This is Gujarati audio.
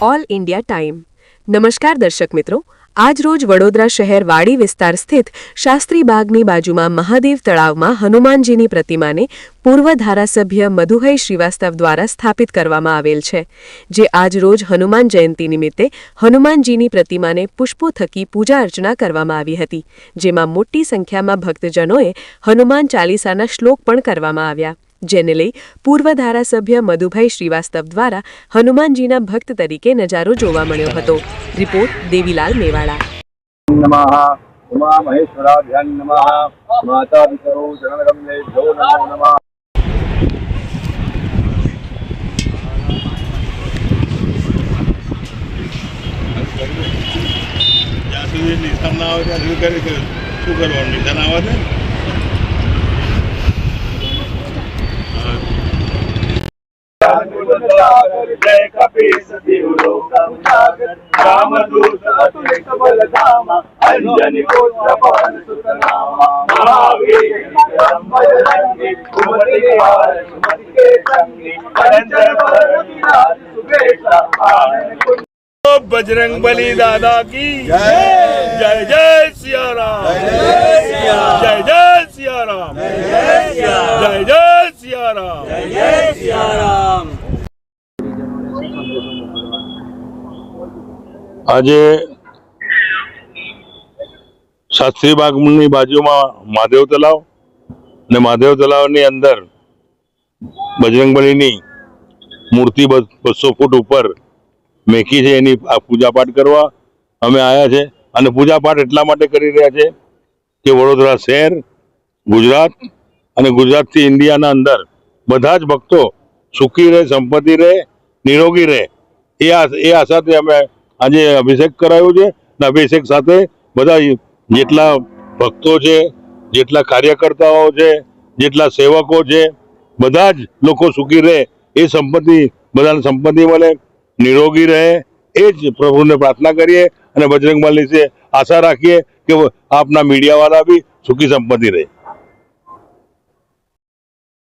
All India time. નમસ્કાર દર્શક મિત્રો, આજ રોજ વડોદરા શહેર વાડી વિસ્તાર સ્થિત શાસ્ત્રી બાગની બાજુમાં મહાદેવ તળાવમાં હનુમાનજીની પ્રતિમાને પૂર્વ ધારાસભ્ય મધુભાઈ શ્રીવાસ્તવ દ્વારા સ્થાપિત કરવામાં આવેલ છે, જે આજ રોજ હનુમાન જયંતિ નિમિત્તે હનુમાનજીની પ્રતિમાને પુષ્પો થકી પૂજા અર્ચના કરવામાં આવી હતી, જેમાં મોટી સંખ્યામાં ભક્તજનોએ હનુમાન ચાલીસાના શ્લોક પણ કરવામાં આવ્યા, જેને લઈ પૂર્વ ધારાસભ્ય મધુભાઈ શ્રીવાસ્તવ દ્વારા હનુમાનજીના ભક્ત તરીકે નજારો જોવા મળ્યો હતો। રિપોર્ટ દેવીલાલ મેવાડા। નમઃ ઉમા મહેશ્વરાભ્યાન નમઃ માતા પિતરો જનગમ્યેભ્યો નમો નમઃ। જ્યાં સુધી નિશાન ના આવે ત્યાં સુધી શું કરવાનું? નિશાન આવે છે जय कपीस देवलोकं सागर रामदूत अतुलित बलधामा अंजनी पुत्र पवन सुत नामा महावीर विक्रम बजरंगी कुमति निवार सुमति के संगी कंचन वरण विराज सुबेसा आनंद कुंज। बजरंग बली दादा की जय जय जय सिया राम, जय जय सिया राम, जय जय सिया राम, जय सिया राम। આજે શાસ્ત્રી બાગની બાજુમાં મહાદેવ તલાવ અને મહાદેવ તલાવની અંદર બજરંગબલીની મૂર્તિ 200 ફૂટ ઉપર મેકી છે, એની આ પૂજાપાઠ કરવા અમે આવ્યા છે। અને પૂજાપાઠ એટલા માટે કરી રહ્યા છે કે વડોદરા શહેર, ગુજરાત અને ગુજરાતથી ઇન્ડિયાના અંદર બધા જ ભક્તો સુખી રહે, સંપત્તિ રહે, નિરોગી રહે, એ આશાથી અમે આજે અભિષેક કરાયો છે। અને અભિષેક સાથે બધા જેટલા ભક્તો છે, જેટલા કાર્યકર્તાઓ છે, જેટલા સેવકો છે, બધા જ લોકો સુખી રહે, એ સંપત્તિ બધાને સંપત્તિ મળે, નિરોગી રહે, એ જ પ્રભુને પ્રાર્થના કરીએ અને બજરંગબલી से આશા રાખીએ કે આપના મીડિયાવાળા બી સુખી સંપત્તિ રહે।